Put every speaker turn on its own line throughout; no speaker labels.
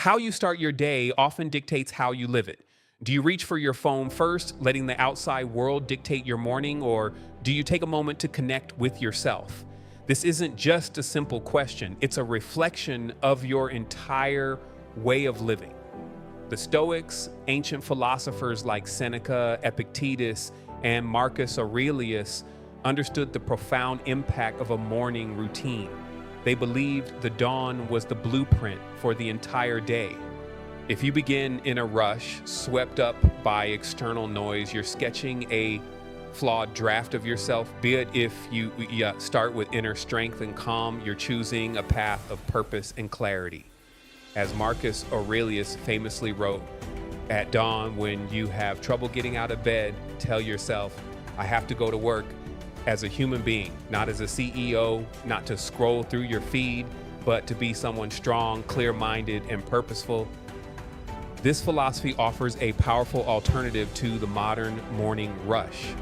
How you start your day often dictates how you live it. Do you reach for your phone first, letting the outside world dictate your morning, or do you take a moment to connect with yourself? This isn't just a simple question, it's a reflection of your entire way of living. The Stoics, ancient philosophers like Seneca, Epictetus, and Marcus Aurelius understood the profound impact of a morning routine. They believed the dawn was the blueprint for the entire day. If you begin in a rush, swept up by external noise, you're sketching a flawed draft of yourself. Be it if you start with inner strength and calm, you're choosing a path of purpose and clarity. As Marcus Aurelius famously wrote, at dawn, when you have trouble getting out of bed, tell yourself, I have to go to work as a human being, not as a CEO, not to scroll through your feed, but to be someone strong, clear-minded, and purposeful. This philosophy offers a powerful alternative to the modern morning rush.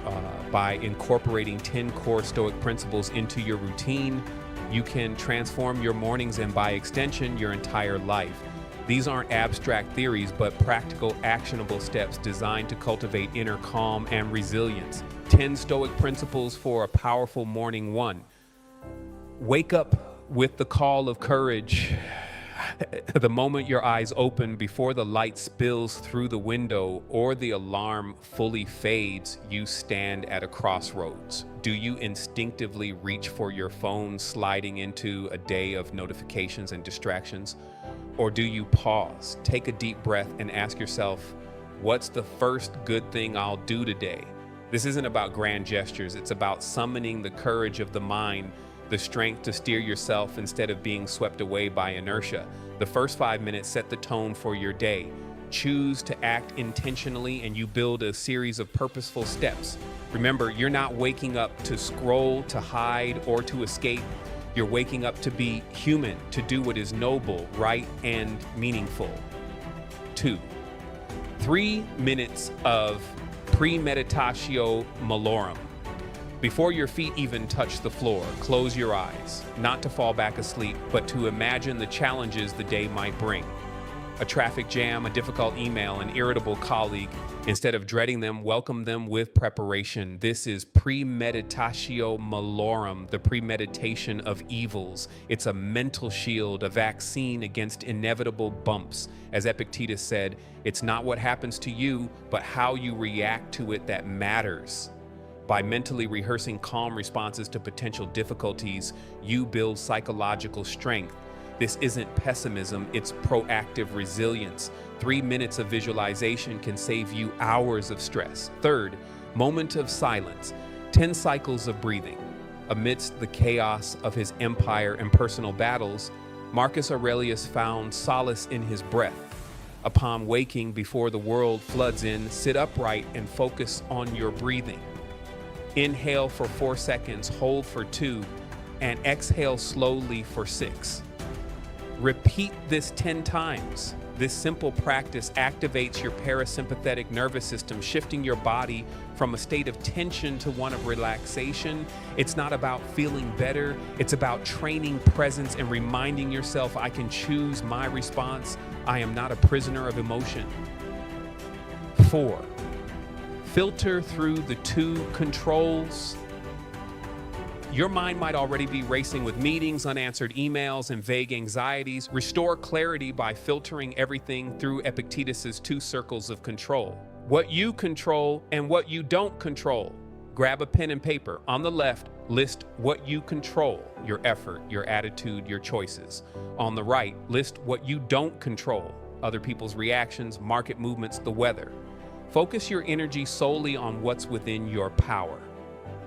By incorporating 10 core Stoic principles into your routine, you can transform your mornings and, by extension, your entire life. These aren't abstract theories, but practical, actionable steps designed to cultivate inner calm and resilience. 10 Stoic principles for a powerful morning. 1. Wake up with the call of courage. The moment your eyes open, before the light spills through the window or the alarm fully fades, you stand at a crossroads. Do you instinctively reach for your phone, sliding into a day of notifications and distractions? Or do you pause, take a deep breath, and ask yourself, what's the first good thing I'll do today? This isn't about grand gestures. It's about summoning the courage of the mind, the strength to steer yourself instead of being swept away by inertia. The first 5 minutes set the tone for your day. Choose to act intentionally, and you build a series of purposeful steps. Remember, you're not waking up to scroll, to hide, or to escape. You're waking up to be human, to do what is noble, right, and meaningful. 2. 3 minutes of premeditatio malorum. Before your feet even touch the floor, close your eyes, not to fall back asleep, but to imagine the challenges the day might bring. A traffic jam, a difficult email, an irritable colleague. Instead of dreading them, welcome them with preparation. This is premeditatio malorum, the premeditation of evils. It's a mental shield, a vaccine against inevitable bumps. As Epictetus said, it's not what happens to you, but how you react to it that matters. By mentally rehearsing calm responses to potential difficulties, you build psychological strength. This isn't pessimism, it's proactive resilience. 3 minutes of visualization can save you hours of stress. 3rd, moment of silence. 10 cycles of breathing. Amidst the chaos of his empire and personal battles, Marcus Aurelius found solace in his breath. Upon waking, before the world floods in, sit upright and focus on your breathing. Inhale for 4 seconds, hold for 2, and exhale slowly for 6. Repeat this 10 times. This simple practice activates your parasympathetic nervous system, shifting your body from a state of tension to one of relaxation. It's not about feeling better. It's about training presence and reminding yourself, I can choose my response. I am not a prisoner of emotion. 4. Filter through the 2 controls. Your mind might already be racing with meetings, unanswered emails, and vague anxieties. Restore clarity by filtering everything through Epictetus's 2 circles of control. What you control and what you don't control. Grab a pen and paper. On the left, list what you control, your effort, your attitude, your choices. On the right, list what you don't control, other people's reactions, market movements, the weather. Focus your energy solely on what's within your power.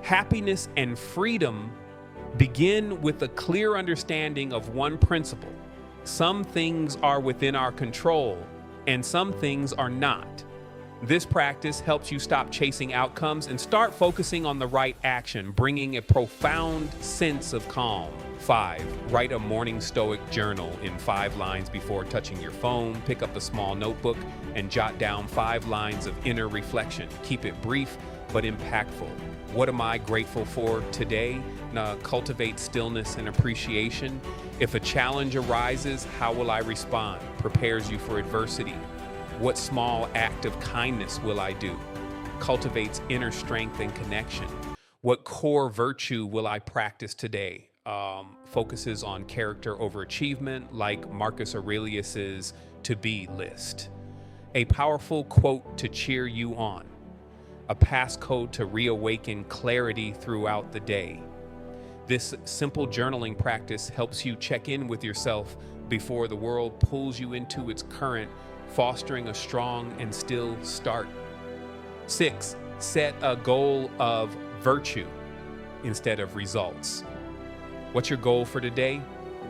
Happiness and freedom begin with a clear understanding of one principle. Some things are within our control, and some things are not. This practice helps you stop chasing outcomes and start focusing on the right action, bringing a profound sense of calm. 5. Write a morning Stoic journal in 5 lines before touching your phone. Pick up a small notebook and jot down 5 lines of inner reflection. Keep it brief but impactful. What am I grateful for today? Cultivate stillness and appreciation. If a challenge arises, how will I respond? Prepares you for adversity. What small act of kindness will I do? Cultivates inner strength and connection. What core virtue will I practice today? Focuses on character over achievement, like Marcus Aurelius's to-be list. A powerful quote to cheer you on. A passcode to reawaken clarity throughout the day. This simple journaling practice helps you check in with yourself before the world pulls you into its current, fostering a strong and still start. 6, set a goal of virtue instead of results. What's your goal for today?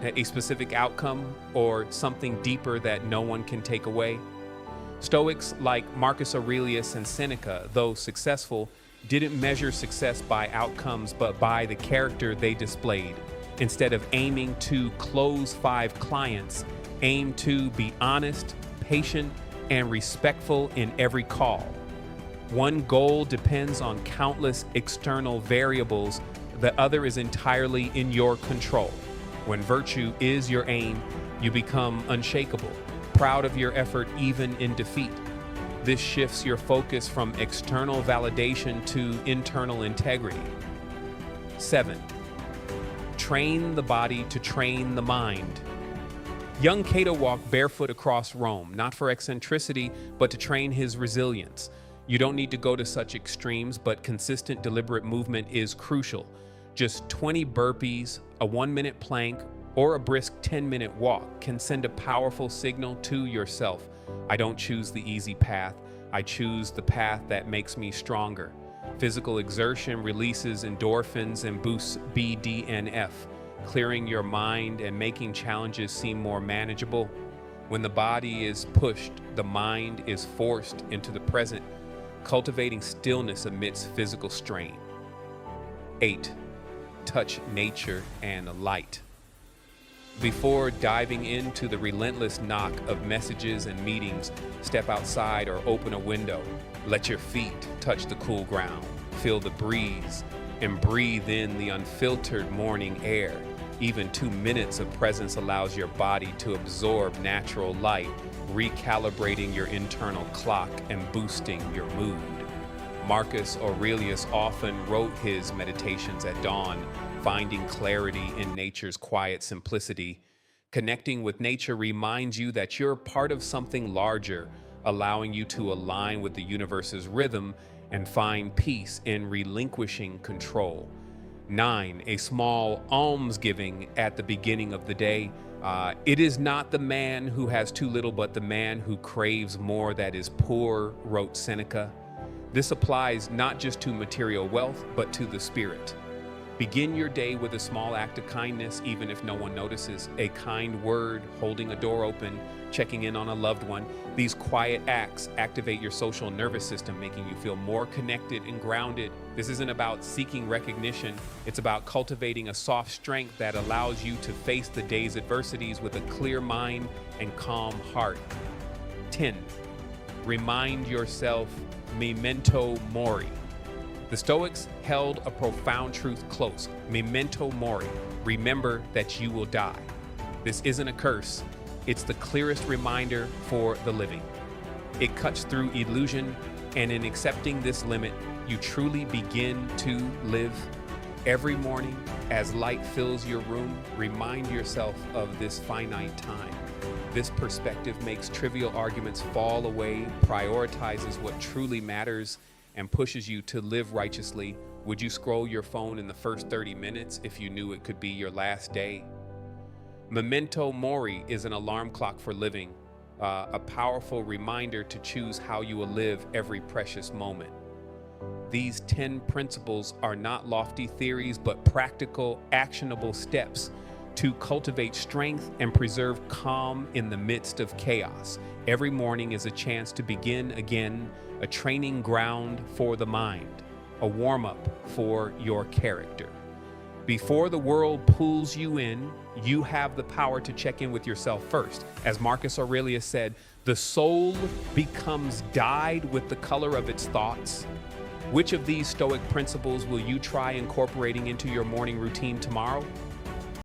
A specific outcome or something deeper that no one can take away? Stoics like Marcus Aurelius and Seneca, though successful, didn't measure success by outcomes but by the character they displayed. Instead of aiming to close 5 clients, aim to be honest, patient, and respectful in every call. One goal depends on countless external variables, the other is entirely in your control. When virtue is your aim, you become unshakable, proud of your effort even in defeat. This shifts your focus from external validation to internal integrity. 7, train the body to train the mind. Young Cato walked barefoot across Rome, not for eccentricity, but to train his resilience. You don't need to go to such extremes, but consistent, deliberate movement is crucial. Just 20 burpees, a 1-minute plank, or a brisk 10-minute walk can send a powerful signal to yourself. I don't choose the easy path. I choose the path that makes me stronger. Physical exertion releases endorphins and boosts BDNF, clearing your mind and making challenges seem more manageable. When the body is pushed, the mind is forced into the present, cultivating stillness amidst physical strain. 8, touch nature and light. Before diving into the relentless knock of messages and meetings, step outside or open a window. Let your feet touch the cool ground, feel the breeze, and breathe in the unfiltered morning air. Even 2 minutes of presence allows your body to absorb natural light, recalibrating your internal clock and boosting your mood. Marcus Aurelius often wrote his meditations at dawn, finding clarity in nature's quiet simplicity. Connecting with nature reminds you that you're part of something larger, allowing you to align with the universe's rhythm and find peace in relinquishing control. 9, a small almsgiving at the beginning of the day. It is not the man who has too little, but the man who craves more that is poor, wrote Seneca. This applies not just to material wealth, but to the spirit. Begin your day with a small act of kindness, even if no one notices. A kind word, holding a door open, checking in on a loved one. These quiet acts activate your social nervous system, making you feel more connected and grounded. This isn't about seeking recognition. It's about cultivating a soft strength that allows you to face the day's adversities with a clear mind and calm heart. 10, remind yourself, memento mori. The Stoics held a profound truth close. Memento mori. Remember that you will die. This isn't a curse. It's the clearest reminder for the living. It cuts through illusion, and in accepting this limit, you truly begin to live. Every morning, as light fills your room, remind yourself of this finite time. This perspective makes trivial arguments fall away, prioritizes what truly matters, and pushes you to live righteously. Would you scroll your phone in the first 30 minutes if you knew it could be your last day? Memento mori is an alarm clock for living, a powerful reminder to choose how you will live every precious moment. These 10 principles are not lofty theories, but practical, actionable steps to cultivate strength and preserve calm in the midst of chaos. Every morning is a chance to begin again, a training ground for the mind, a warm-up for your character. Before the world pulls you in, you have the power to check in with yourself first. As Marcus Aurelius said, the soul becomes dyed with the color of its thoughts. Which of these Stoic principles will you try incorporating into your morning routine tomorrow?